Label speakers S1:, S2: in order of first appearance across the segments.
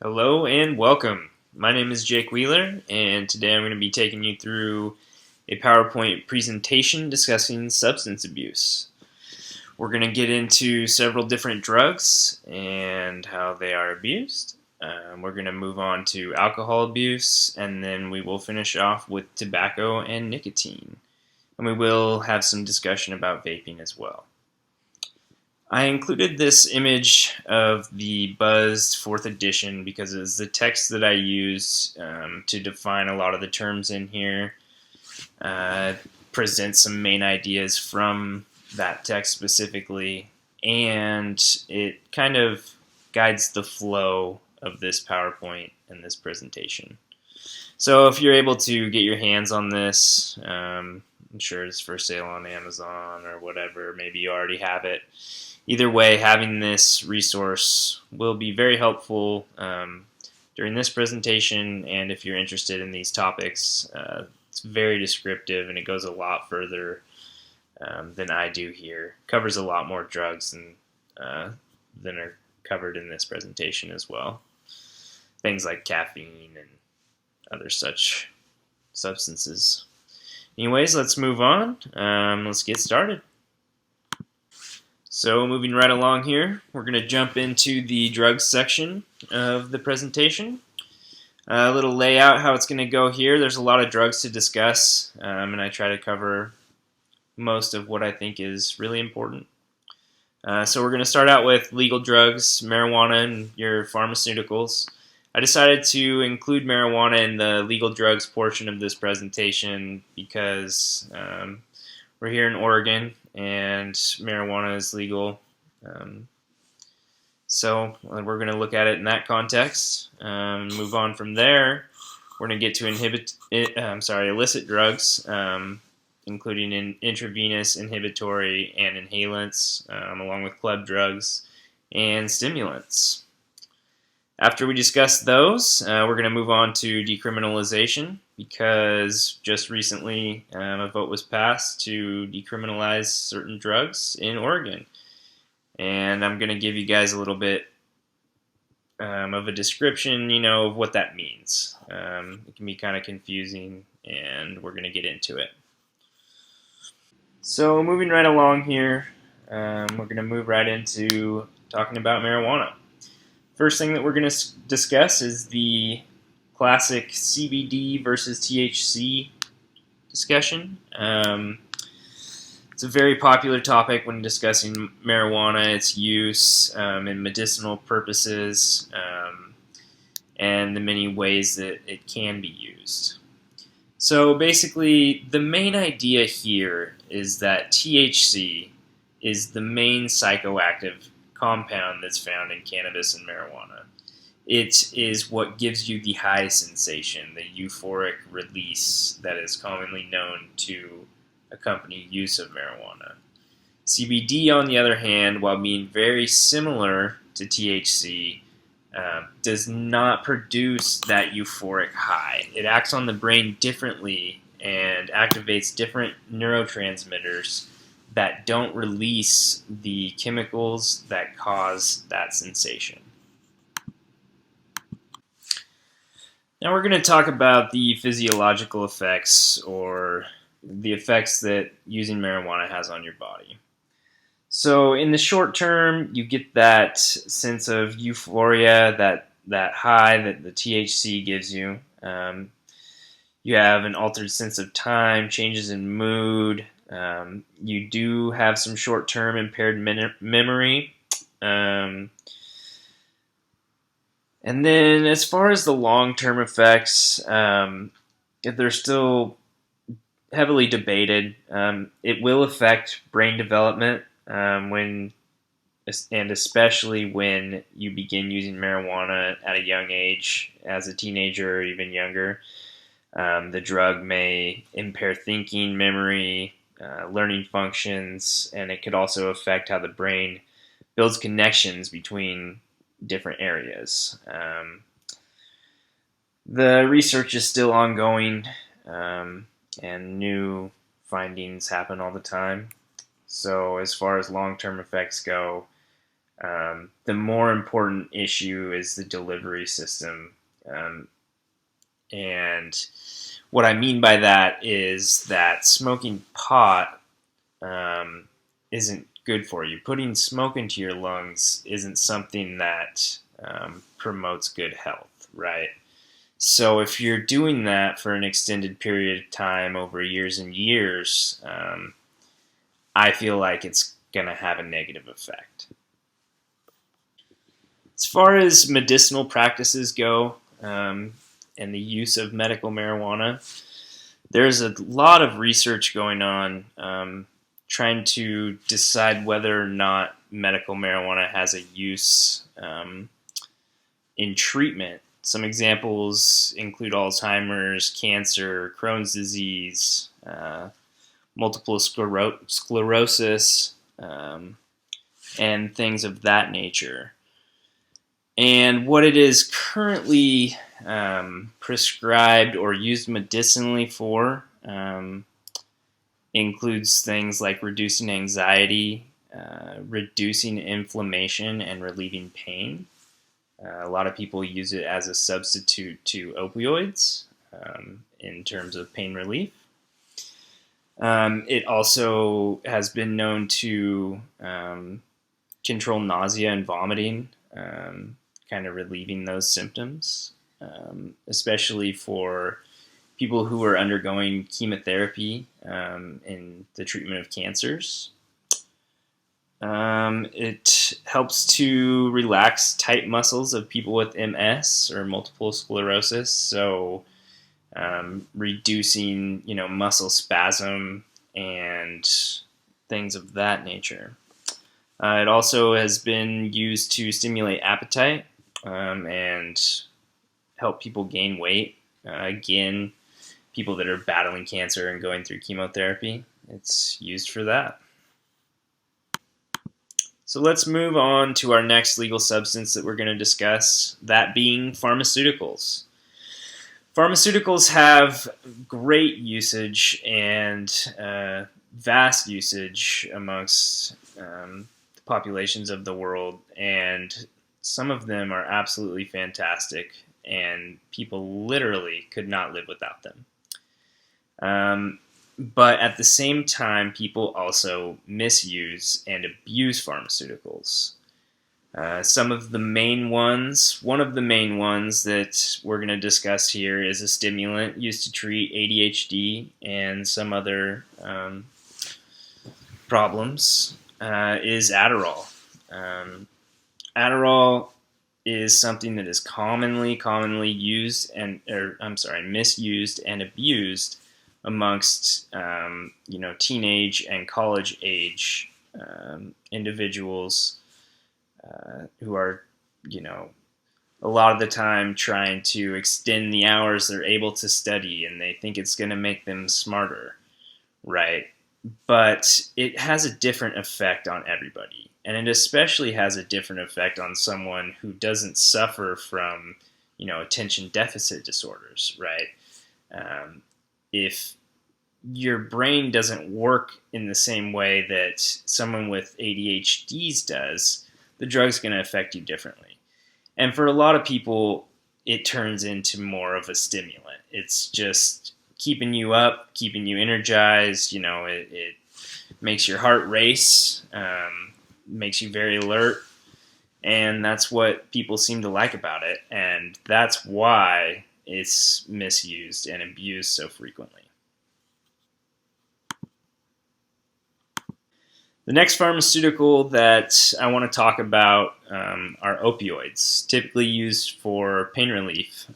S1: Hello and welcome. My name is Jake Wheeler, and today I'm going to be taking you through a PowerPoint presentation discussing substance abuse. We're going to get into several different drugs and how they are abused. We're going to move on to alcohol abuse, and then we will finish off with tobacco and nicotine. And we will have some discussion about vaping as well. I included this image of the Buzzed 4th edition because it's the text that I used to define a lot of the terms in here, present some main ideas from that text specifically, and it kind of guides the flow of this PowerPoint and this presentation. So if you're able to get your hands on this, I'm sure it's for sale on Amazon or whatever, maybe you already have it. Either way, having this resource will be very helpful during this presentation, and if you're interested in these topics, it's very descriptive and it goes a lot further than I do here. Covers a lot more drugs than are covered in this presentation as well. Things like caffeine and other such substances. Anyways, let's move on. Let's get started. So moving right along here, we're going to jump into the drugs section of the presentation. A little layout, how it's going to go here. There's a lot of drugs to discuss, and I try to cover most of what I think is really important. So we're going to start out with legal drugs, marijuana, and your pharmaceuticals. I decided to include marijuana in the legal drugs portion of this presentation because we're here in Oregon and marijuana is legal. So we're going to look at it in that context. Move on from there. We're going to get to illicit drugs, including intravenous, inhibitory, and inhalants, along with club drugs and stimulants. After we discuss those, we're going to move on to decriminalization because just recently a vote was passed to decriminalize certain drugs in Oregon. And I'm going to give you guys a little bit of a description, of what that means. It can be kind of confusing, and we're going to get into it. So moving right along here, we're going to move right into talking about marijuana. First thing that we're going to discuss is the classic CBD versus THC discussion. It's a very popular topic when discussing marijuana, its use in medicinal purposes, and the many ways that it can be used. So basically, the main idea here is that THC is the main psychoactive compound that's found in cannabis and marijuana. It is what gives you the high sensation, the euphoric release that is commonly known to accompany use of marijuana. CBD, on the other hand, while being very similar to THC, does not produce that euphoric high. It acts on the brain differently and activates different neurotransmitters that don't release the chemicals that cause that sensation. Now we're going to talk about the physiological effects, or the effects that using marijuana has on your body. So in the short term, you get that sense of euphoria, that high that the THC gives you. You have an altered sense of time, changes in mood. You do have some short-term impaired memory. And then as far as the long-term effects, they're still heavily debated. It will affect brain development and especially when you begin using marijuana at a young age, as a teenager or even younger. The drug may impair thinking, memory, learning functions, and it could also affect how the brain builds connections between different areas. The research is still ongoing, and new findings happen all the time. So as far as long-term effects go, The more important issue is the delivery system. And what I mean by that is that smoking pot isn't good for you. Putting smoke into your lungs isn't something that promotes good health, right? So if you're doing that for an extended period of time over years and years, I feel like it's going to have a negative effect. As far as medicinal practices go, and the use of medical marijuana, there's a lot of research going on trying to decide whether or not medical marijuana has a use in treatment. Some examples include Alzheimer's, cancer, Crohn's disease, multiple sclerosis, and things of that nature. And what it is currently prescribed or used medicinally for includes things like reducing anxiety, reducing inflammation, and relieving pain. A lot of people use it as a substitute to opioids in terms of pain relief. It also has been known to control nausea and vomiting, kind of relieving those symptoms, especially for people who are undergoing chemotherapy in the treatment of cancers. It helps to relax tight muscles of people with MS or multiple sclerosis, so reducing, muscle spasm and things of that nature. It also has been used to stimulate appetite and help people gain weight. Again, people that are battling cancer and going through chemotherapy, it's used for that. So let's move on to our next legal substance that we're going to discuss, that being pharmaceuticals. Pharmaceuticals have great usage and vast usage amongst the populations of the world, and some of them are absolutely fantastic, and people literally could not live without them. But at the same time, people also misuse and abuse pharmaceuticals. Some of the main ones, one of the main ones that we're going to discuss here is a stimulant used to treat ADHD and some other problems, is Adderall. Adderall is something that is commonly used misused and abused amongst teenage and college age individuals who are a lot of the time trying to extend the hours they're able to study, and they think it's going to make them smarter, right? But it has a different effect on everybody, and it especially has a different effect on someone who doesn't suffer from attention deficit disorders, right? If your brain doesn't work in the same way that someone with ADHD's does, the drug's going to affect you differently. And for a lot of people, it turns into more of a stimulant. It's just keeping you up, keeping you energized. It makes your heart race, makes you very alert, and that's what people seem to like about it. And that's why it's misused and abused so frequently. The next pharmaceutical that I want to talk about are opioids, typically used for pain relief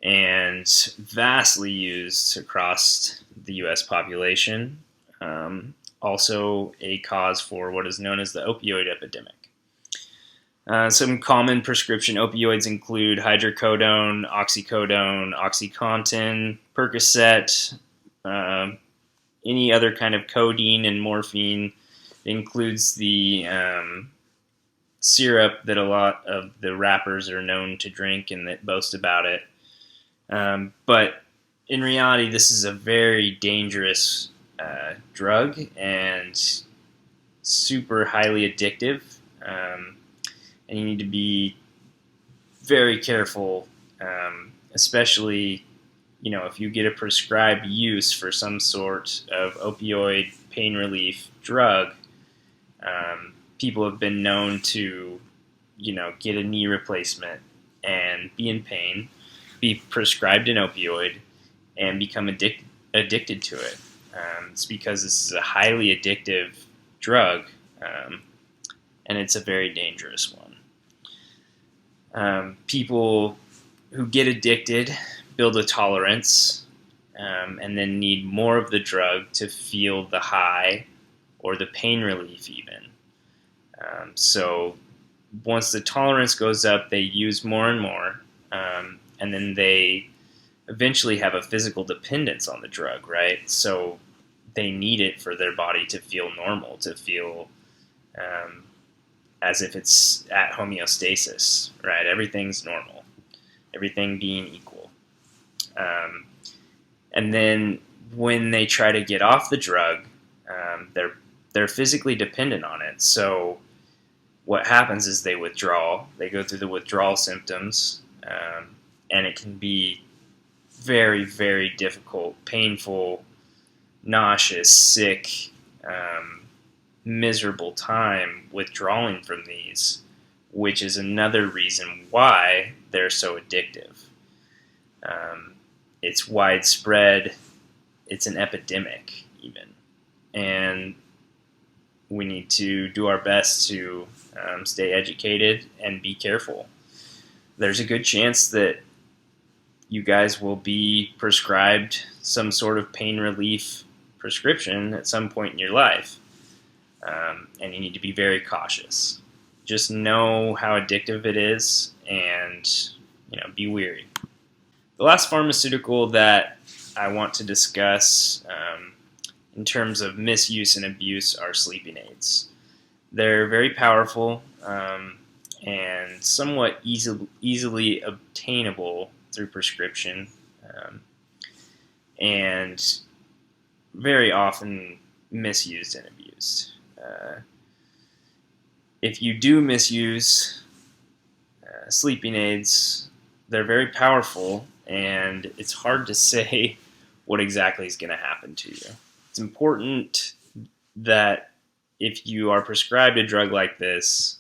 S1: and vastly used across the U.S. population. Also a cause for what is known as the opioid epidemic. Some common prescription opioids include hydrocodone, oxycodone, OxyContin, Percocet, any other kind of codeine and morphine. It includes the syrup that a lot of the rappers are known to drink and that boast about it. But in reality, this is a very dangerous drug and super highly addictive. and you need to be very careful, especially if you get a prescribed use for some sort of opioid pain relief drug. People have been known to get a knee replacement and be in pain, be prescribed an opioid, and become addicted to it. It's because this is a highly addictive drug, and it's a very dangerous one. People who get addicted build a tolerance, and then need more of the drug to feel the high or the pain relief even. So once the tolerance goes up, they use more and more, and then they eventually have a physical dependence on the drug, right? So they need it for their body to feel normal, to feel as if it's at homeostasis, right? Everything's normal, everything being equal. And then when they try to get off the drug, they're physically dependent on it. So what happens is they withdraw. They go through the withdrawal symptoms, and it can be very, very difficult, painful, nauseous, sick, miserable time withdrawing from these, which is another reason why they're so addictive. It's widespread. It's an epidemic, even. And we need to do our best to stay educated and be careful. There's a good chance that you guys will be prescribed some sort of pain relief prescription at some point in your life, and you need to be very cautious. Just know how addictive it is, and be wary. The last pharmaceutical that I want to discuss in terms of misuse and abuse are sleeping aids. They're very powerful and somewhat easily obtainable through prescription, and very often misused and abused. If you do misuse sleeping aids, they're very powerful, and it's hard to say what exactly is going to happen to you. It's important that if you are prescribed a drug like this,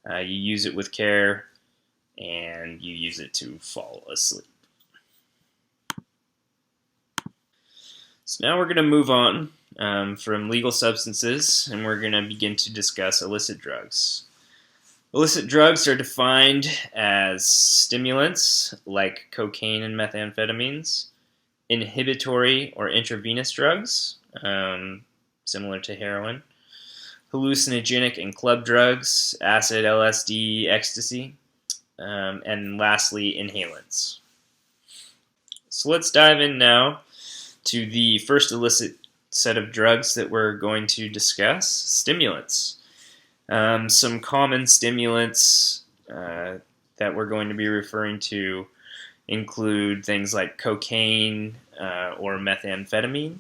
S1: you use it with care, and you use it to fall asleep. So now we're going to move on from legal substances, and we're going to begin to discuss illicit drugs. Illicit drugs are defined as stimulants like cocaine and methamphetamines, inhibitory or intravenous drugs, similar to heroin, hallucinogenic and club drugs, acid, LSD, ecstasy, and lastly, inhalants. So let's dive in now to the first illicit set of drugs that we're going to discuss, stimulants. Some common stimulants that we're going to be referring to include things like cocaine or methamphetamine.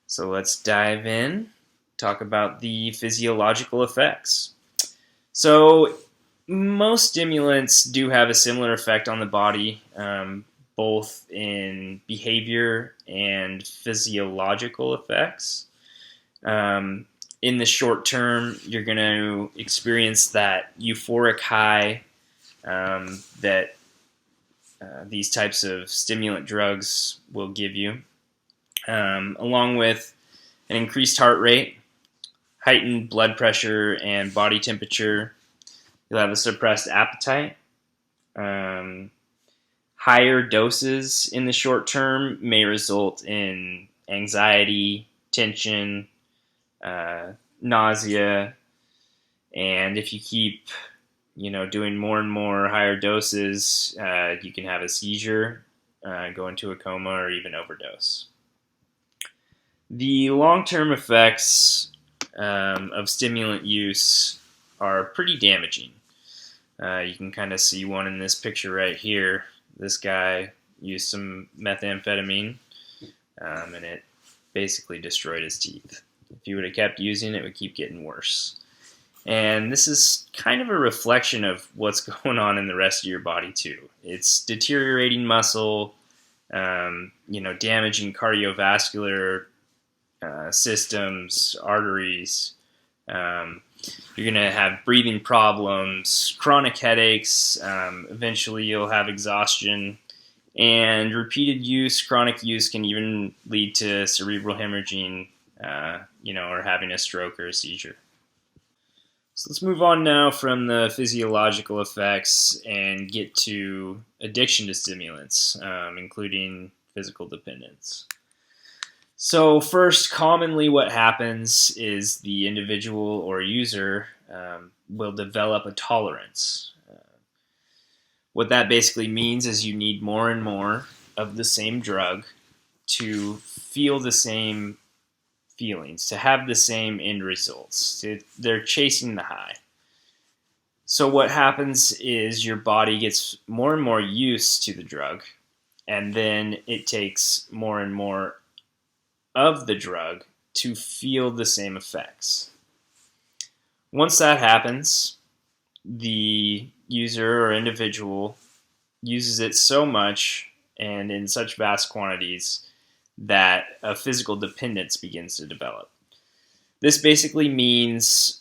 S1: So let's dive in, talk about the physiological effects. So most stimulants do have a similar effect on the body, both in behavior and physiological effects. In the short term, you're going to experience that euphoric high that these types of stimulant drugs will give you, along with an increased heart rate, heightened blood pressure and body temperature. You'll have a suppressed appetite. Higher doses in the short term may result in anxiety, tension, nausea, and if you keep doing more and more higher doses, you can have a seizure, go into a coma, or even overdose. The long-term effects of stimulant use are pretty damaging. You can kind of see one in this picture right here. This guy used some methamphetamine, and it basically destroyed his teeth. If he would have kept using it, it would keep getting worse. And this is kind of a reflection of what's going on in the rest of your body too. It's deteriorating muscle, damaging cardiovascular systems, arteries. You're going to have breathing problems, chronic headaches. Eventually, you'll have exhaustion. And repeated use, chronic use, can even lead to cerebral hemorrhaging, or having a stroke or a seizure. So let's move on now from the physiological effects and get to addiction to stimulants, including physical dependence. So first, commonly what happens is the individual or user will develop a tolerance. What that basically means is you need more and more of the same drug to feel the same feelings, to have the same end results. They're chasing the high. So what happens is your body gets more and more used to the drug, and then it takes more and more of the drug to feel the same effects. Once that happens, the user or individual uses it so much and in such vast quantities that a physical dependence begins to develop. This basically means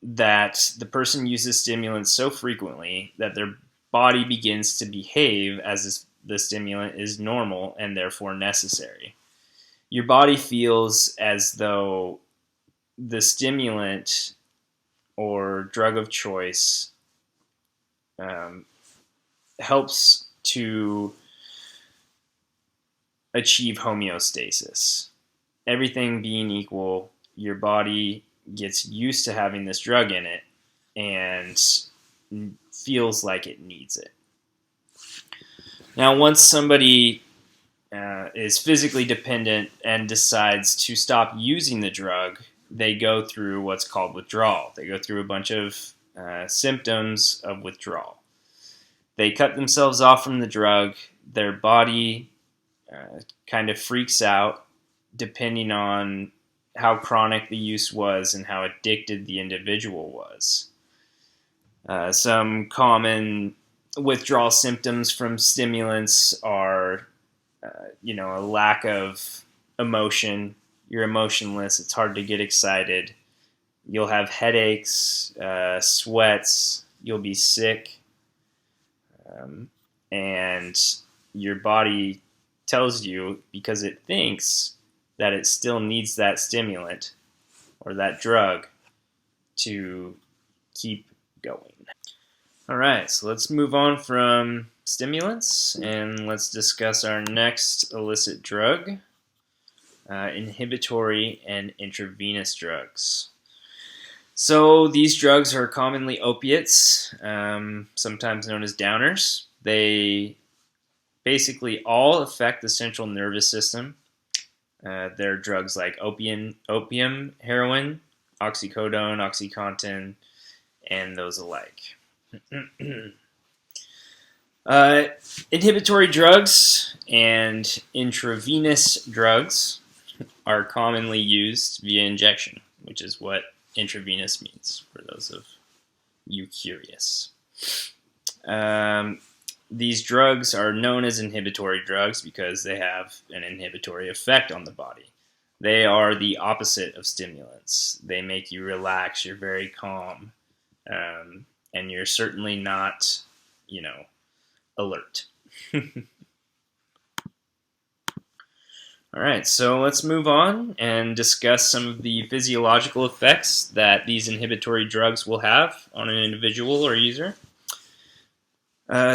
S1: that the person uses stimulants so frequently that their body begins to behave as the stimulant is normal and therefore necessary. Your body feels as though the stimulant or drug of choice helps to achieve homeostasis. Everything being equal, your body gets used to having this drug in it and feels like it needs it. Now, once somebody is physically dependent and decides to stop using the drug, they go through what's called withdrawal. They go through a bunch of symptoms of withdrawal. They cut themselves off from the drug. Their body kind of freaks out depending on how chronic the use was and how addicted the individual was. Some common withdrawal symptoms from stimulants are, a lack of emotion. You're emotionless. It's hard to get excited. You'll have headaches, sweats. You'll be sick. And your body tells you, because it thinks that it still needs that stimulant or that drug to keep going. All right, so let's move on from stimulants and let's discuss our next illicit drug, inhibitory and intravenous drugs. So these drugs are commonly opiates, sometimes known as downers. They basically all affect the central nervous system. They're drugs like opium, heroin, oxycodone, OxyContin, and those alike. Inhibitory drugs and intravenous drugs are commonly used via injection, which is what intravenous means, for those of you curious. These drugs are known as inhibitory drugs because they have an inhibitory effect on the body. They are the opposite of stimulants. They make you relax, you're very calm, and you're certainly not, alert. All right, so let's move on and discuss some of the physiological effects that these inhibitory drugs will have on an individual or user.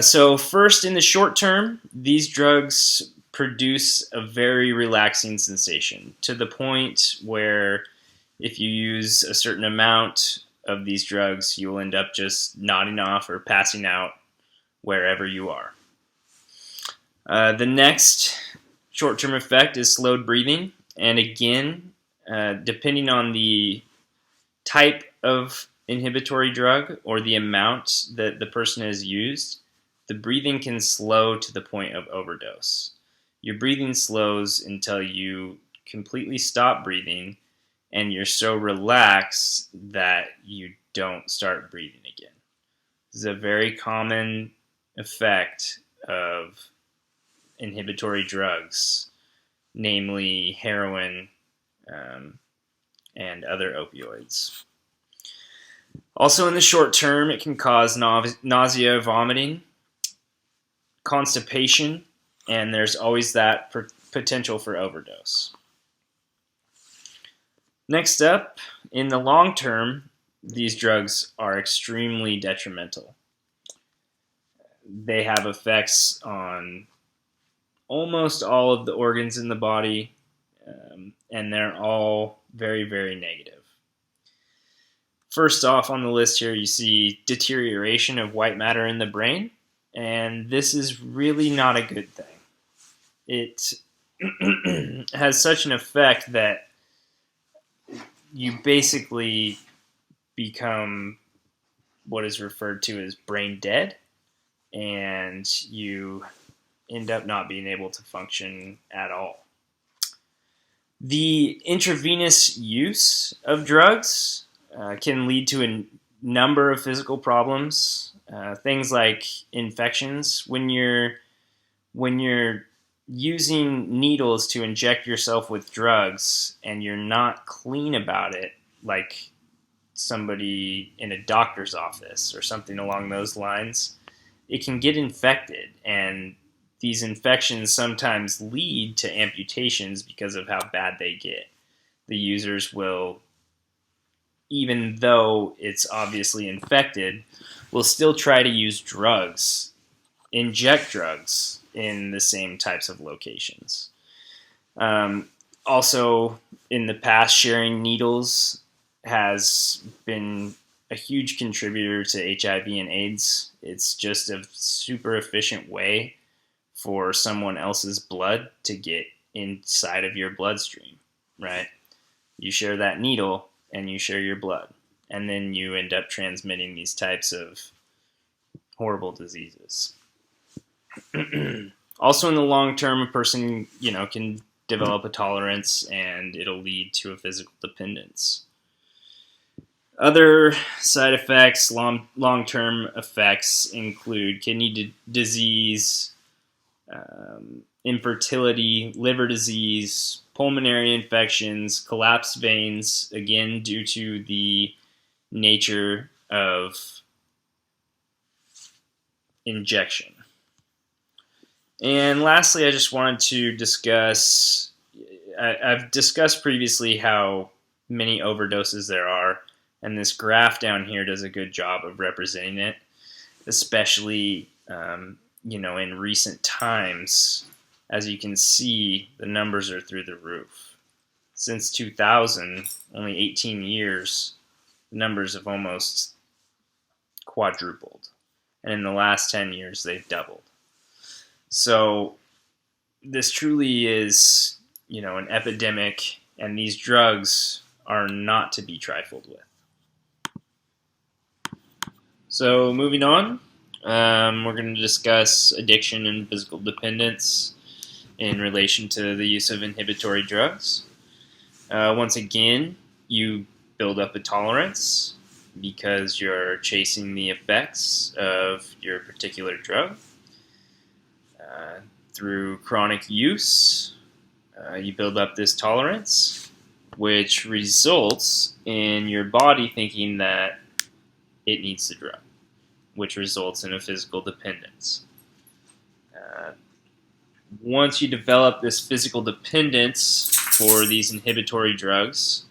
S1: So first, in the short term, these drugs produce a very relaxing sensation to the point where if you use a certain amount of these drugs, you will end up just nodding off or passing out wherever you are. The next short-term effect is slowed breathing, and again, depending on the type of inhibitory drug or the amount that the person has used, the breathing can slow to the point of overdose. Your breathing slows until you completely stop breathing and you're so relaxed that you don't start breathing again. This is a very common effect of inhibitory drugs, namely heroin and other opioids. Also, in the short term, it can cause nausea, vomiting, constipation, and there's always that potential for overdose. Next up, in the long term, these drugs are extremely detrimental. They have effects on almost all of the organs in the body, and they're all very, very negative. First off on the list here, you see deterioration of white matter in the brain, and this is really not a good thing. It has such an effect that you basically become what is referred to as brain dead, and you end up not being able to function at all. The intravenous use of drugs can lead to a number of physical problems, things like infections. When you're using needles to inject yourself with drugs and you're not clean about it, like somebody in a doctor's office or something along those lines, it can get infected, and these infections sometimes lead to amputations because of how bad they get. The users will, even though it's obviously infected, will still try to use drugs, inject drugs in the same types of locations. Also, in the past, sharing needles has been a huge contributor to HIV and AIDS. It's just a super efficient way for someone else's blood to get inside of your bloodstream, right? You share that needle and you share your blood, and then you end up transmitting these types of horrible diseases. Also, in the long term, a person, can develop a tolerance, and it'll lead to a physical dependence. Other side effects, long-term effects, include kidney disease, infertility, liver disease, pulmonary infections, collapsed veins, again due to the nature of injection. And lastly, I just wanted to discuss, I've discussed previously how many overdoses there are, and this graph down here does a good job of representing it, especially in recent times. As you can see, the numbers are through the roof. Since 2000, only 18 years, the numbers have almost quadrupled. And in the last 10 years, they've doubled. So this truly is, an epidemic, and these drugs are not to be trifled with. So moving on, we're going to discuss addiction and physical dependence in relation to the use of inhibitory drugs. Once again, you build up a tolerance because you're chasing the effects of your particular drug. Through chronic use, you build up this tolerance, which results in your body thinking that it needs the drug, which results in a physical dependence. Once you develop this physical dependence for these inhibitory drugs,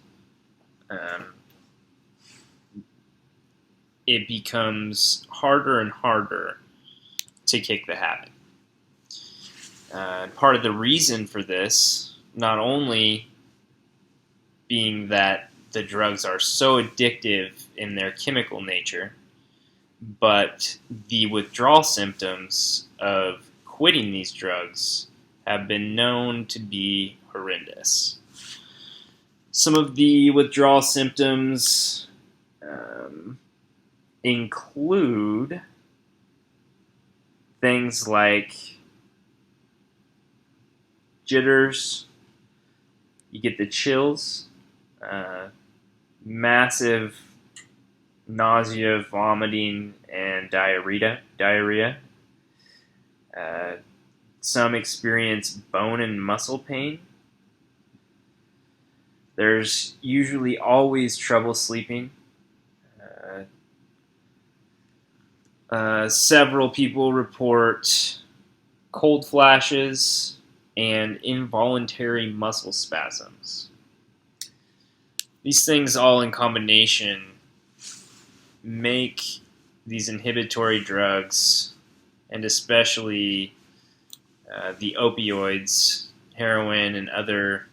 S1: it becomes harder and harder to kick the habit. Part of the reason for this, not only being that the drugs are so addictive in their chemical nature, but the withdrawal symptoms of quitting these drugs have been known to be horrendous. Some of the withdrawal symptoms include things like jitters, you get the chills, massive nausea, vomiting, and diarrhea. Uh, some experience bone and muscle pain. There's usually always trouble sleeping. Several people report cold flashes and involuntary muscle spasms. These things all in combination make these inhibitory drugs, and especially the opioids, heroin, and other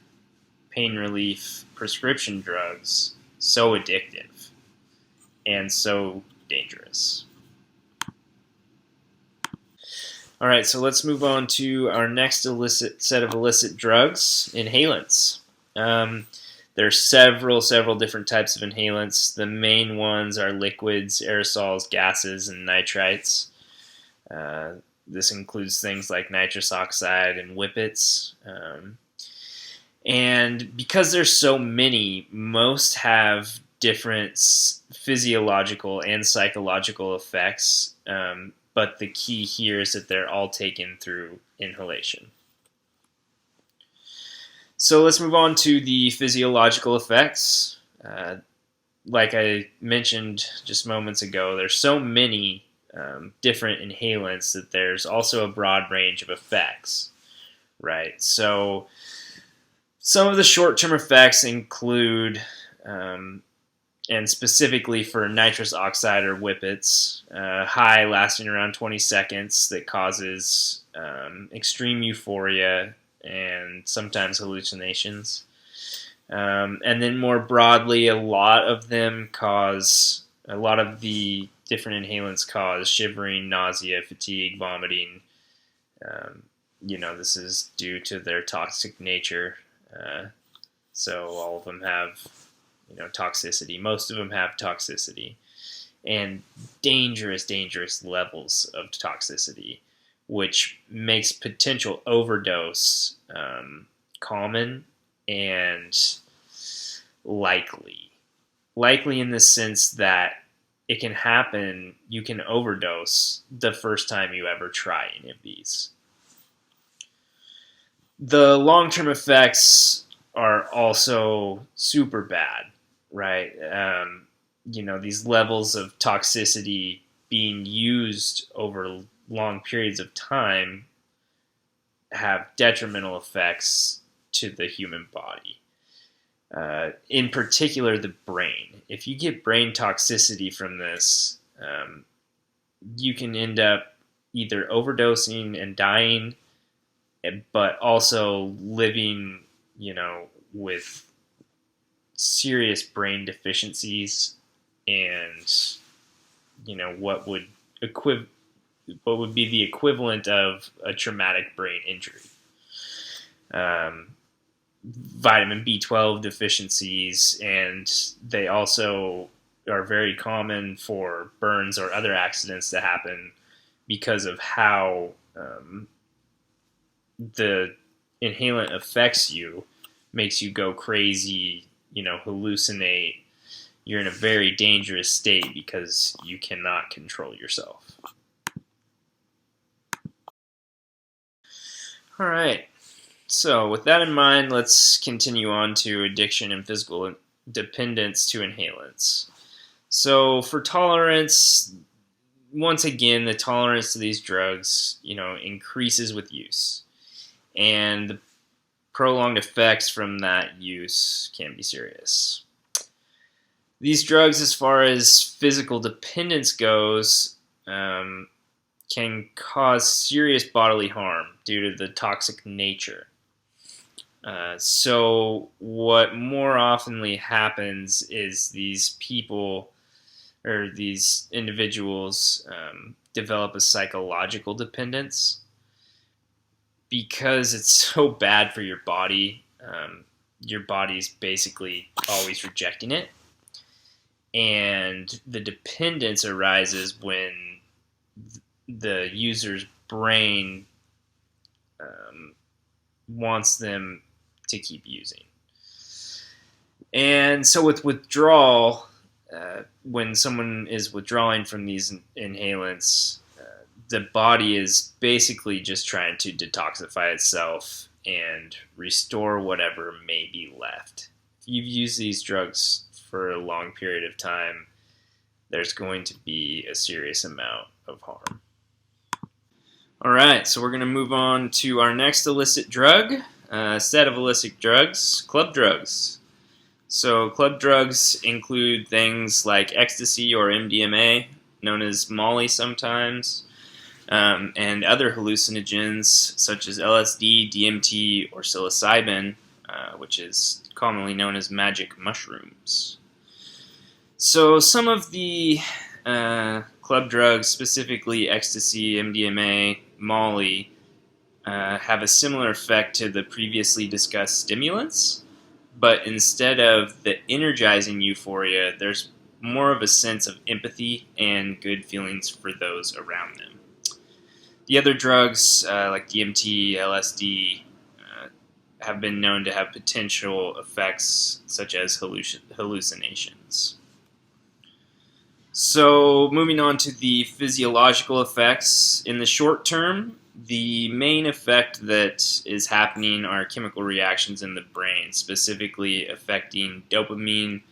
S1: pain relief prescription drugs, so addictive and so dangerous. All right, so let's move on to our next set of illicit drugs, inhalants. There's several different types of inhalants. The main ones are liquids, aerosols, gases, and nitrites. This includes things like nitrous oxide and whippets. And because there's so many, most have different physiological and psychological effects. But the key here is that they're all taken through inhalation. So let's move on to the physiological effects. Like I mentioned just moments ago, there's so many different inhalants that there's also a broad range of effects, right? So some of the short-term effects include, and specifically for nitrous oxide or whippets, high lasting around 20 seconds that causes extreme euphoria and sometimes hallucinations. And then more broadly, a lot of the different inhalants cause shivering, nausea, fatigue, vomiting. This is due to their toxic nature. So all of them have toxicity. Most of them have toxicity and dangerous levels of toxicity, which makes potential overdose common and likely. Likely in the sense that it can happen, you can overdose the first time you ever try any of these. The long-term effects are also super bad, right? These levels of toxicity being used over long periods of time have detrimental effects to the human body. In particular, the brain. If you get brain toxicity from this, you can end up either overdosing and dying, but also living, with serious brain deficiencies and, what would be the equivalent of a traumatic brain injury. Vitamin B12 deficiencies, and they also are very common for burns or other accidents to happen because of how the inhalant affects you, makes you go crazy, hallucinate. You're in a very dangerous state because you cannot control yourself. All right. So with that in mind, let's continue on to addiction and physical dependence to inhalants. So for tolerance, once again, the tolerance to these drugs, increases with use. And the prolonged effects from that use can be serious. These drugs, as far as physical dependence goes, can cause serious bodily harm due to the toxic nature. So what more oftenly happens is these people or these individuals develop a psychological dependence because it's so bad for your body. Your body's basically always rejecting it. And the dependence arises when the user's brain wants them to keep using. And so with withdrawal, when someone is withdrawing from these inhalants, the body is basically just trying to detoxify itself and restore whatever may be left. If you've used these drugs for a long period of time, there's going to be a serious amount of harm. All right, so we're going to move on to our next illicit drug, set of illicit drugs, club drugs. So club drugs include things like ecstasy or MDMA, known as Molly sometimes, and other hallucinogens such as LSD, DMT, or psilocybin, which is commonly known as magic mushrooms. So some of the club drugs, specifically ecstasy, MDMA, Molly, have a similar effect to the previously discussed stimulants, but instead of the energizing euphoria, there's more of a sense of empathy and good feelings for those around them. The other drugs, like DMT, LSD, have been known to have potential effects such as hallucinations. So moving on to the physiological effects. In the short term, the main effect that is happening are chemical reactions in the brain, specifically affecting dopamine,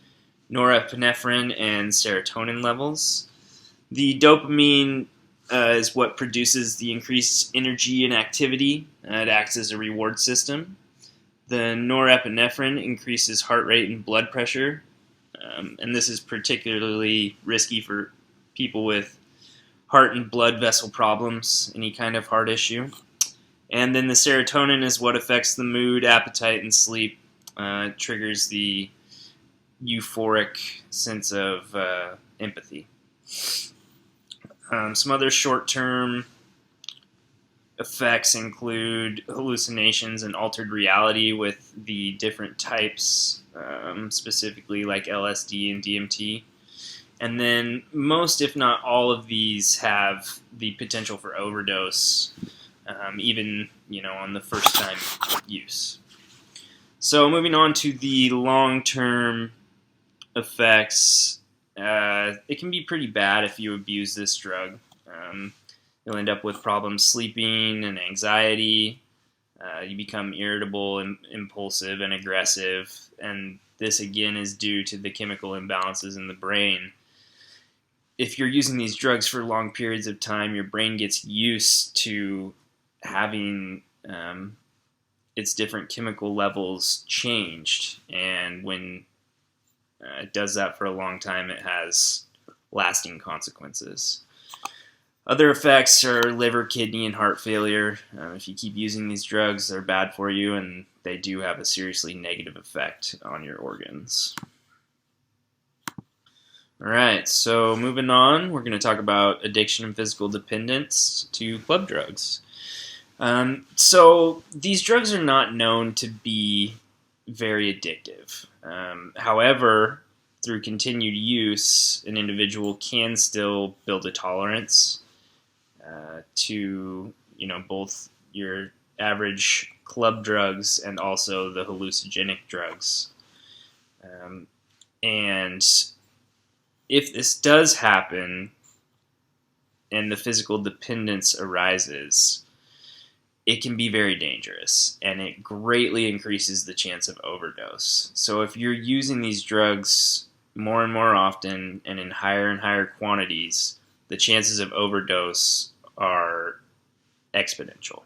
S1: norepinephrine, and serotonin levels. The dopamine is what produces the increased energy and activity. It acts as a reward system. The norepinephrine increases heart rate and blood pressure. And this is particularly risky for people with heart and blood vessel problems, any kind of heart issue. And then the serotonin is what affects the mood, appetite, and sleep. It triggers the euphoric sense of empathy. Some other short-term effects include hallucinations and altered reality with the different types, specifically like LSD and DMT. And then most, if not all of these, have the potential for overdose, even on the first time use. So moving on to the long-term effects, it can be pretty bad if you abuse this drug. You'll end up with problems sleeping and anxiety. You become irritable, impulsive, and aggressive. And this, again, is due to the chemical imbalances in the brain. If you're using these drugs for long periods of time, your brain gets used to having its different chemical levels changed. And when it does that for a long time, it has lasting consequences. Other effects are liver, kidney, and heart failure. If you keep using these drugs, they're bad for you, and they do have a seriously negative effect on your organs. Alright, so moving on, we're going to talk about addiction and physical dependence to club drugs. So these drugs are not known to be very addictive. However, through continued use, an individual can still build a tolerance to both your average club drugs and also the hallucinogenic drugs. And if this does happen and the physical dependence arises, it can be very dangerous, and it greatly increases the chance of overdose. So if you're using these drugs more and more often and in higher and higher quantities, the chances of overdose are exponential.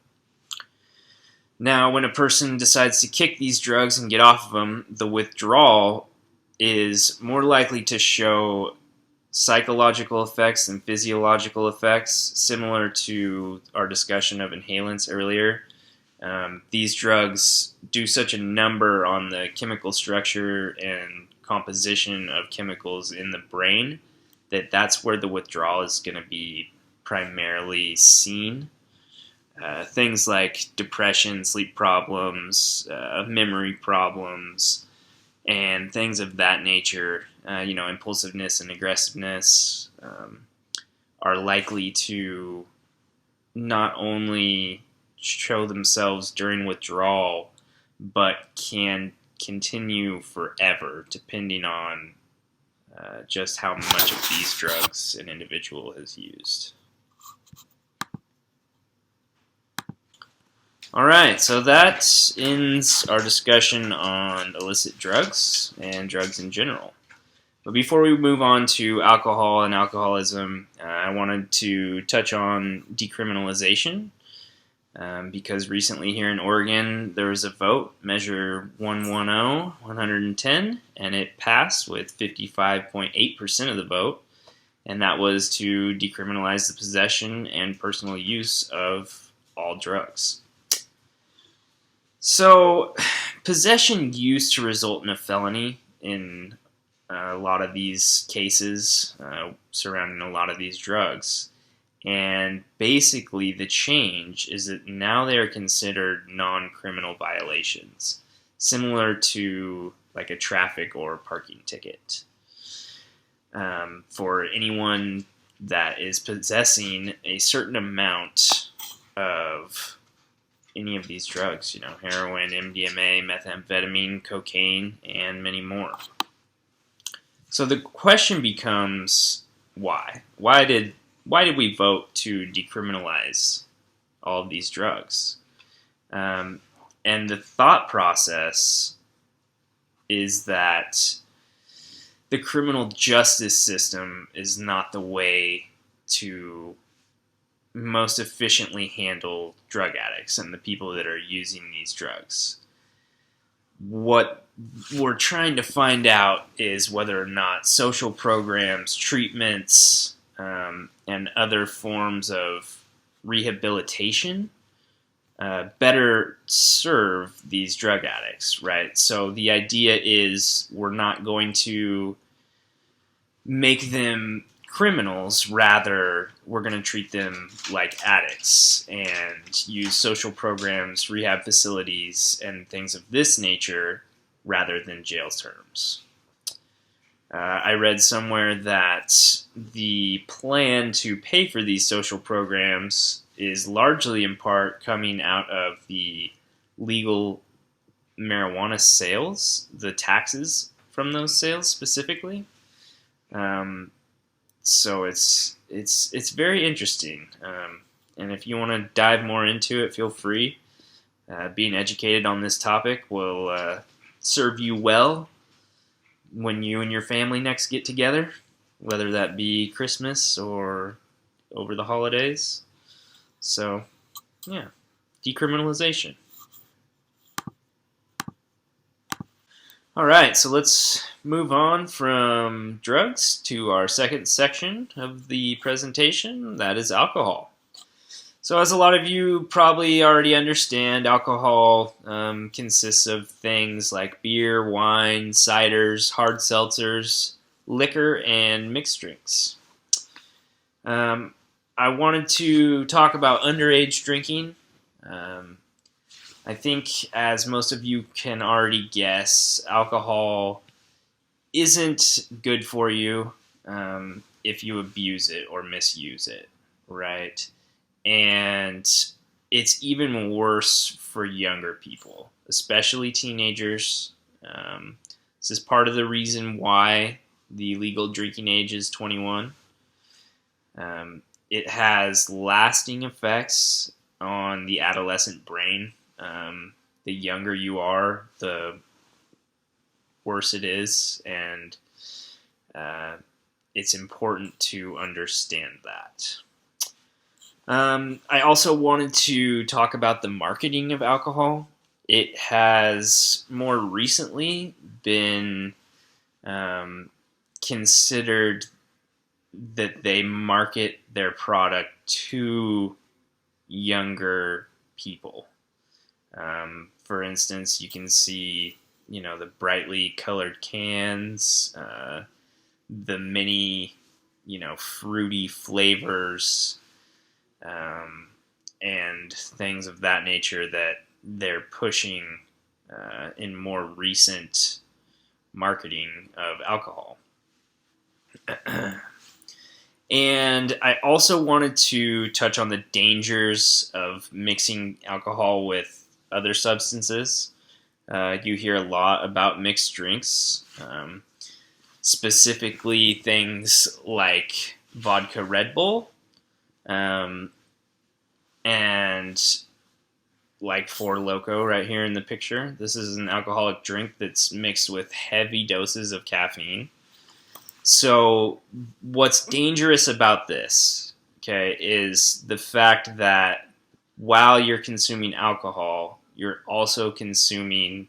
S1: Now, when a person decides to kick these drugs and get off of them, the withdrawal is more likely to show psychological effects than physiological effects, similar to our discussion of inhalants earlier. These drugs do such a number on the chemical structure and composition of chemicals in the brain that's where the withdrawal is going to be primarily seen. Things like depression, sleep problems, memory problems, and things of that nature, impulsiveness and aggressiveness, are likely to not only show themselves during withdrawal, but can continue forever, depending on just how much of these drugs an individual has used. Alright, so that ends our discussion on illicit drugs and drugs in general. But before we move on to alcohol and alcoholism, I wanted to touch on decriminalization. Because recently here in Oregon there was a vote, Measure 110, and it passed with 55.8% of the vote, and that was to decriminalize the possession and personal use of all drugs. So, possession used to result in a felony in a lot of these cases surrounding a lot of these drugs. And basically the change is that now they are considered non-criminal violations, similar to like a traffic or parking ticket. For anyone that is possessing a certain amount of any of these drugs, heroin, MDMA, methamphetamine, cocaine, and many more. So the question becomes, why? Why did we vote to decriminalize all of these drugs? And the thought process is that the criminal justice system is not the way to most efficiently handle drug addicts and the people that are using these drugs. What we're trying to find out is whether or not social programs, treatments, and other forms of rehabilitation better serve these drug addicts, right? So the idea is we're not going to make them criminals, rather we're going to treat them like addicts and use social programs, rehab facilities, and things of this nature rather than jail terms. I read somewhere that the plan to pay for these social programs is largely in part coming out of the legal marijuana sales, the taxes from those sales specifically. So it's very interesting. And if you want to dive more into it, feel free. Being educated on this topic will serve you well when you and your family next get together, whether that be Christmas or over the holidays. So, yeah, decriminalization. All right, so let's move on from drugs to our second section of the presentation, that is alcohol. So as a lot of you probably already understand, alcohol consists of things like beer, wine, ciders, hard seltzers, liquor, and mixed drinks. I wanted to talk about underage drinking. I think, as most of you can already guess, alcohol isn't good for you if you abuse it or misuse it, right? And it's even worse for younger people, especially teenagers. This is part of the reason why the legal drinking age is 21. It has lasting effects on the adolescent brain. The younger you are, the worse it is, and it's important to understand that. I also wanted to talk about the marketing of alcohol. It has more recently been considered that they market their product to younger people. For instance, you can see, the brightly colored cans, the many, fruity flavors, and things of that nature that they're pushing in more recent marketing of alcohol. And I also wanted to touch on the dangers of mixing alcohol with other substances. You hear a lot about mixed drinks. specifically things like vodka Red Bull, and like Four Loko right here in the picture. This is an alcoholic drink that's mixed with heavy doses of caffeine. So what's dangerous about this, okay, is the fact that while you're consuming alcohol, you're also consuming,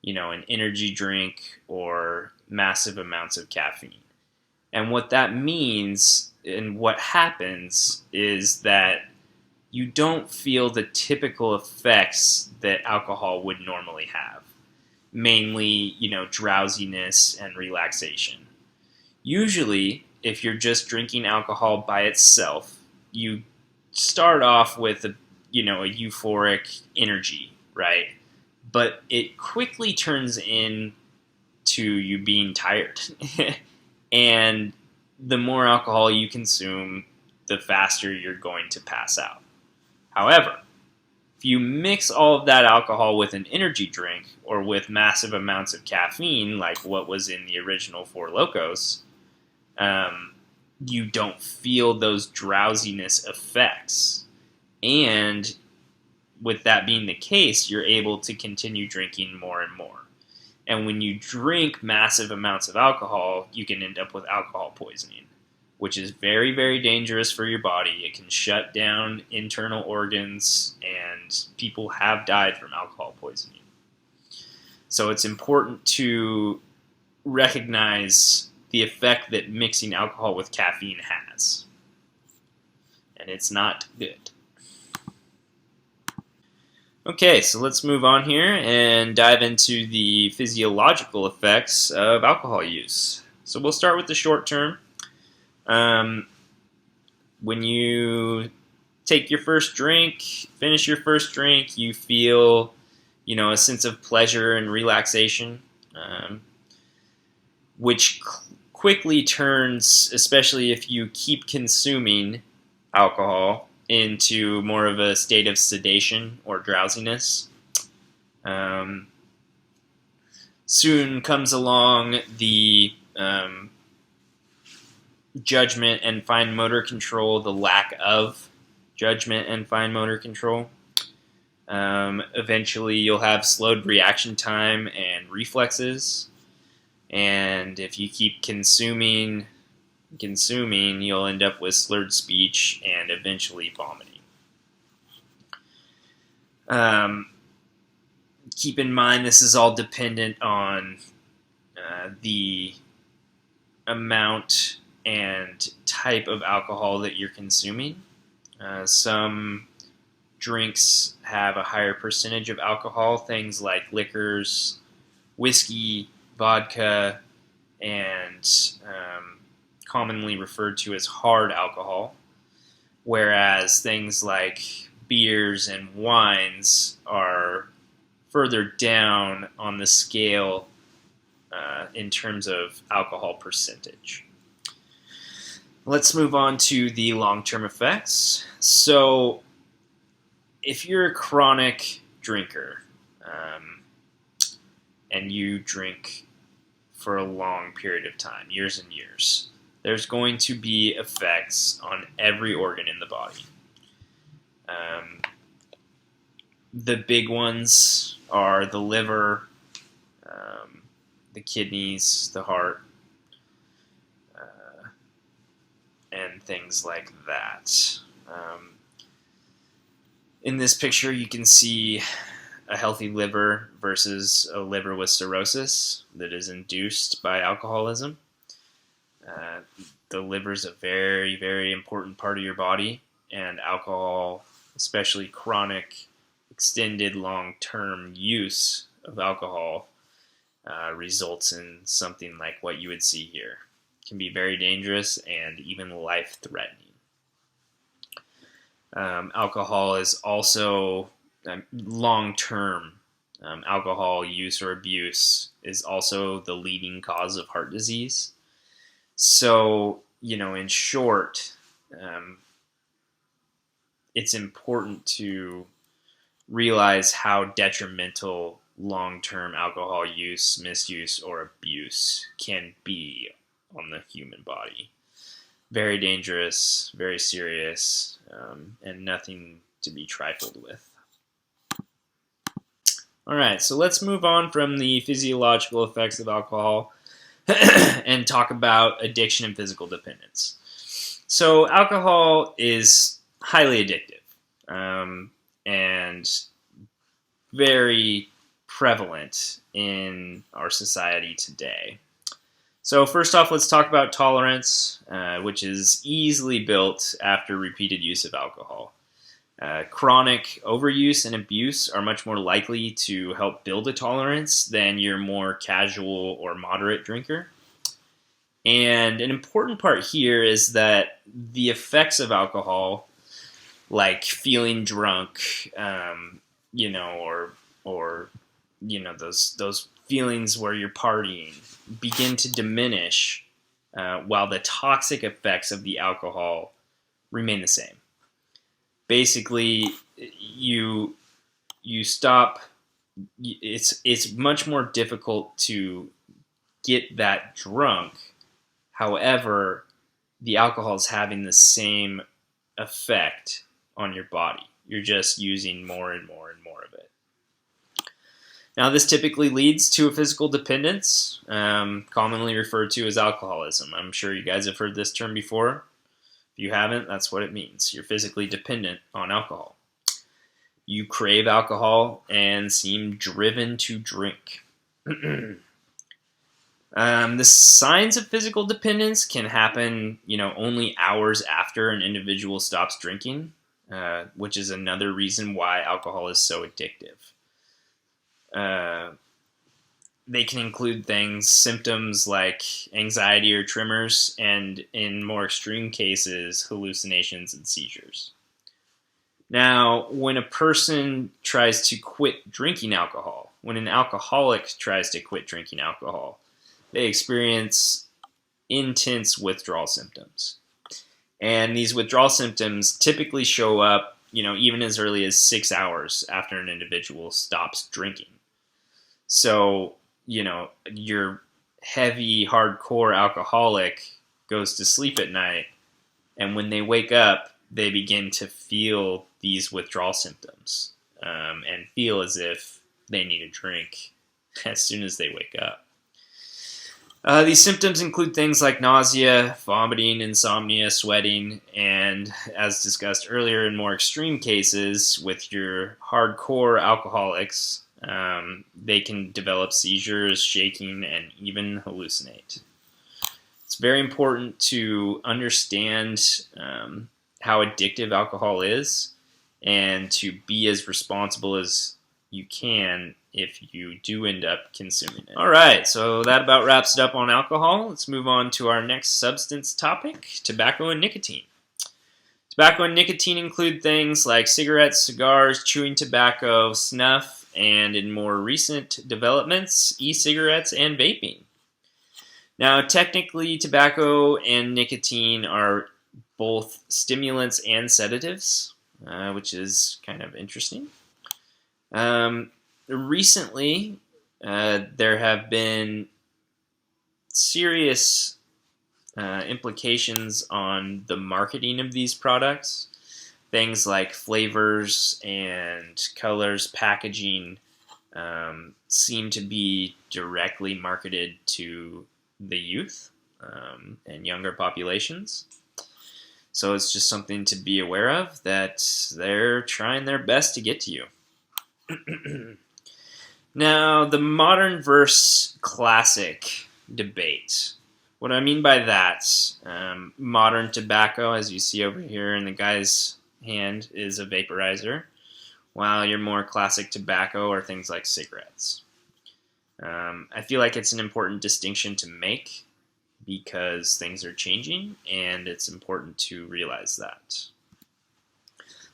S1: an energy drink or massive amounts of caffeine. And what that means and what happens is that you don't feel the typical effects that alcohol would normally have, mainly, drowsiness and relaxation. Usually, if you're just drinking alcohol by itself, you start off with a euphoric energy, right? But it quickly turns into you being tired. And the more alcohol you consume, the faster you're going to pass out. However, if you mix all of that alcohol with an energy drink or with massive amounts of caffeine, like what was in the original Four Lokos, you don't feel those drowsiness effects. And with that being the case, you're able to continue drinking more and more. And when you drink massive amounts of alcohol, you can end up with alcohol poisoning, which is very, very dangerous for your body. It can shut down internal organs, and people have died from alcohol poisoning. So it's important to recognize the effect that mixing alcohol with caffeine has. And it's not good. Okay, so let's move on here and dive into the physiological effects of alcohol use. So we'll start with the short term. When you take your first drink, finish your first drink, you feel, a sense of pleasure and relaxation, which quickly turns, especially if you keep consuming alcohol, into more of a state of sedation or drowsiness. Soon comes along the judgment and fine motor control, the lack of judgment and fine motor control. Eventually, you'll have slowed reaction time and reflexes. And if you keep consuming, you'll end up with slurred speech and eventually vomiting. Keep in mind, this is all dependent on the amount and type of alcohol that you're consuming. Some drinks have a higher percentage of alcohol, things like liquors, whiskey, vodka, and commonly referred to as hard alcohol, whereas things like beers and wines are further down on the scale in terms of alcohol percentage. Let's move on to the long-term effects. So, if you're a chronic drinker and you drink for a long period of time, years and years, there's going to be effects on every organ in the body. The big ones are the liver, the kidneys, the heart, and things like that. In this picture, you can see a healthy liver versus a liver with cirrhosis that is induced by alcoholism. The liver is a very, very important part of your body, and alcohol, especially chronic, extended, long-term use of alcohol, results in something like what you would see here. It can be very dangerous and even life-threatening. Alcohol is also long-term. Alcohol use or abuse is also the leading cause of heart disease. So, in short, it's important to realize how detrimental long-term alcohol use, misuse, or abuse can be on the human body. Very dangerous, very serious, and nothing to be trifled with. All right, so let's move on from the physiological effects of alcohol and talk about addiction and physical dependence. So alcohol is highly addictive and very prevalent in our society today. So first off, let's talk about tolerance, which is easily built after repeated use of alcohol. Chronic overuse and abuse are much more likely to help build a tolerance than your more casual or moderate drinker. And an important part here is that the effects of alcohol, like feeling drunk, those feelings where you're partying, begin to diminish while the toxic effects of the alcohol remain the same. Basically, you stop. It's much more difficult to get that drunk. However, the alcohol is having the same effect on your body. You're just using more and more and more of it. Now, this typically leads to a physical dependence, commonly referred to as alcoholism. I'm sure you guys have heard this term before. If you haven't, that's what it means. You're physically dependent on alcohol. You crave alcohol and seem driven to drink. The signs of physical dependence can happen, only hours after an individual stops drinking, which is another reason why alcohol is so addictive. They can include symptoms like anxiety or tremors, and in more extreme cases, hallucinations and seizures. Now, when a person tries to quit drinking alcohol, when an alcoholic tries to quit drinking alcohol, they experience intense withdrawal symptoms. And these withdrawal symptoms typically show up, even as early as 6 hours after an individual stops drinking. So, your heavy, hardcore alcoholic goes to sleep at night, and when they wake up, they begin to feel these withdrawal symptoms and feel as if they need a drink as soon as they wake up. These symptoms include things like nausea, vomiting, insomnia, sweating, and as discussed earlier, in more extreme cases with your hardcore alcoholics, they can develop seizures, shaking, and even hallucinate. It's very important to understand how addictive alcohol is and to be as responsible as you can if you do end up consuming it. All right, so that about wraps it up on alcohol. Let's move on to our next substance topic, tobacco and nicotine. Tobacco and nicotine include things like cigarettes, cigars, chewing tobacco, snuff, and in more recent developments, e-cigarettes and vaping. Now, technically, tobacco and nicotine are both stimulants and sedatives, which is kind of interesting. Recently, there have been serious implications on the marketing of these products. Things like flavors and colors, packaging seem to be directly marketed to the youth and younger populations. So it's just something to be aware of, that they're trying their best to get to you. Now, the modern versus classic debate. What I mean by that, modern tobacco, as you see over here in the guy's hand, is a vaporizer, while your more classic tobacco are things like cigarettes. I feel like it's an important distinction to make because things are changing, and it's important to realize that.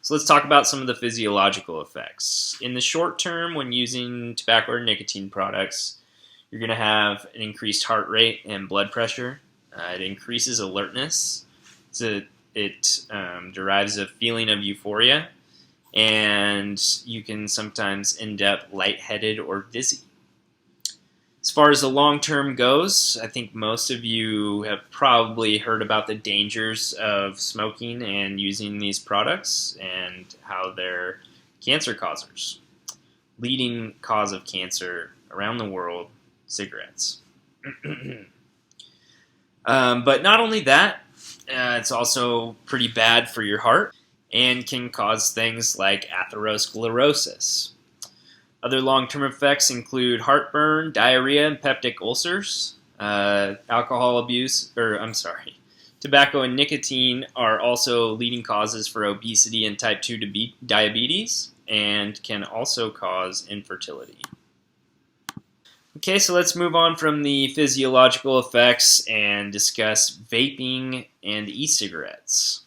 S1: So let's talk about some of the physiological effects. In the short term, when using tobacco or nicotine products, you're going to have an increased heart rate and blood pressure. It increases alertness. It derives a feeling of euphoria, and you can sometimes end up lightheaded or dizzy. As far as the long term goes, I think most of you have probably heard about the dangers of smoking and using these products and how they're cancer causers. Leading cause of cancer around the world, cigarettes. But not only that, it's also pretty bad for your heart and can cause things like atherosclerosis. Other long-term effects include heartburn, diarrhea, and peptic ulcers. Tobacco and nicotine are also leading causes for obesity and type 2 diabetes, and can also cause infertility. Okay, so let's move on from the physiological effects and discuss vaping and e-cigarettes.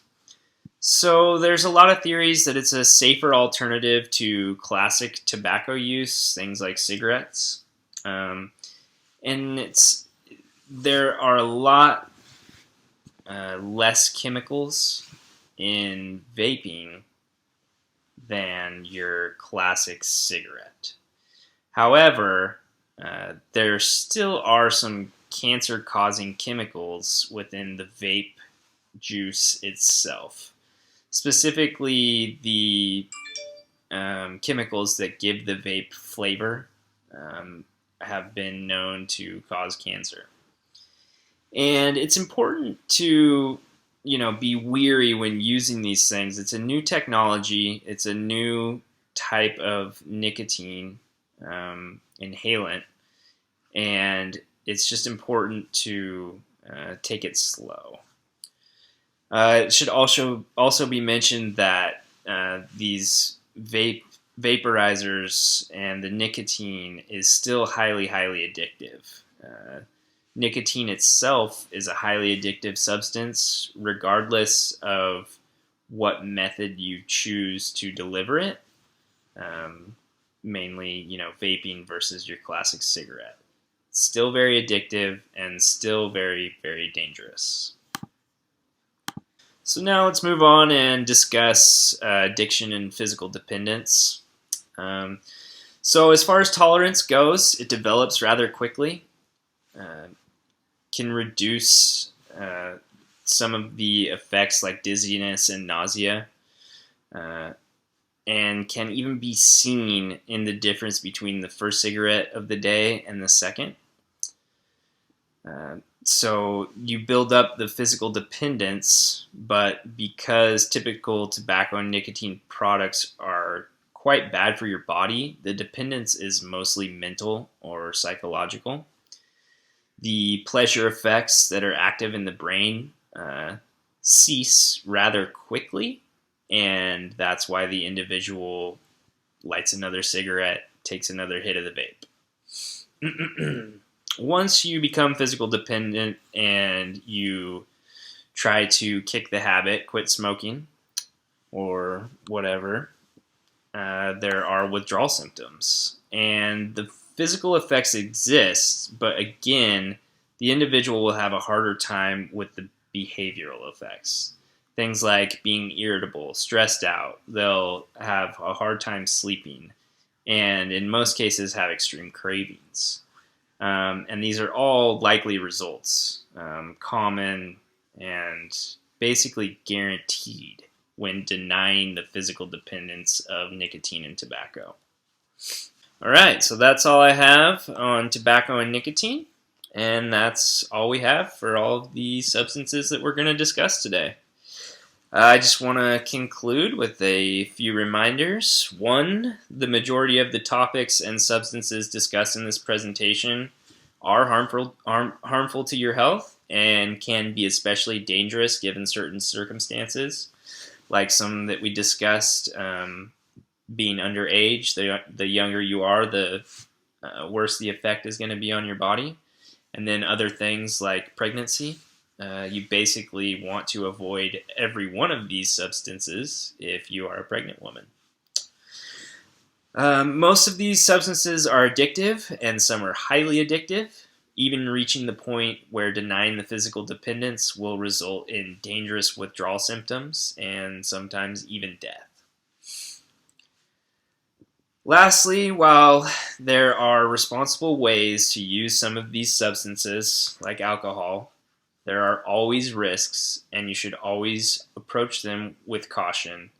S1: So there's a lot of theories that it's a safer alternative to classic tobacco use, things like cigarettes. And there are a lot less chemicals in vaping than your classic cigarette. However, there still are some cancer-causing chemicals within the vape juice itself. Specifically, the chemicals that give the vape flavor have been known to cause cancer. And it's important to, be weary when using these things. It's a new technology. It's a new type of nicotine inhalant, and it's just important to take it slow. It should also be mentioned that these vaporizers and the nicotine is still highly addictive. Nicotine itself is a highly addictive substance, regardless of what method you choose to deliver it. Mainly, vaping versus your classic cigarette. It's still very addictive and still very dangerous. So now let's move on and discuss addiction and physical dependence. So as far as tolerance goes, it develops rather quickly. Can reduce some of the effects like dizziness and nausea, and can even be seen in the difference between the first cigarette of the day and the second. So you build up the physical dependence, but because typical tobacco and nicotine products are quite bad for your body, the dependence is mostly mental or psychological. The pleasure effects that are active in the brain cease rather quickly, and that's why the individual lights another cigarette, takes another hit of the vape. Once you become physical dependent and you try to kick the habit, quit smoking, or whatever, there are withdrawal symptoms. And the physical effects exist, but again, the individual will have a harder time with the behavioral effects. Things like being irritable, stressed out, they'll have a hard time sleeping, and in most cases have extreme cravings. And these are all likely results, common and basically guaranteed when denying the physical dependence of nicotine and tobacco. All right, so that's all I have on tobacco and nicotine, and that's all we have for all of the substances that we're going to discuss today. I just want to conclude with a few reminders. One, the majority of the topics and substances discussed in this presentation are harmful to your health and can be especially dangerous given certain circumstances, like some that we discussed, being underage. The younger you are, the worse the effect is going to be on your body. And then other things like pregnancy. You basically want to avoid every one of these substances if you are a pregnant woman. Most of these substances are addictive, and some are highly addictive, even reaching the point where denying the physical dependence will result in dangerous withdrawal symptoms and sometimes even death. Lastly, while there are responsible ways to use some of these substances, like alcohol, there are always risks, and you should always approach them with caution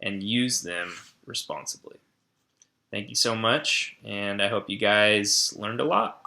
S1: and use them responsibly. Thank you so much, and I hope you guys learned a lot.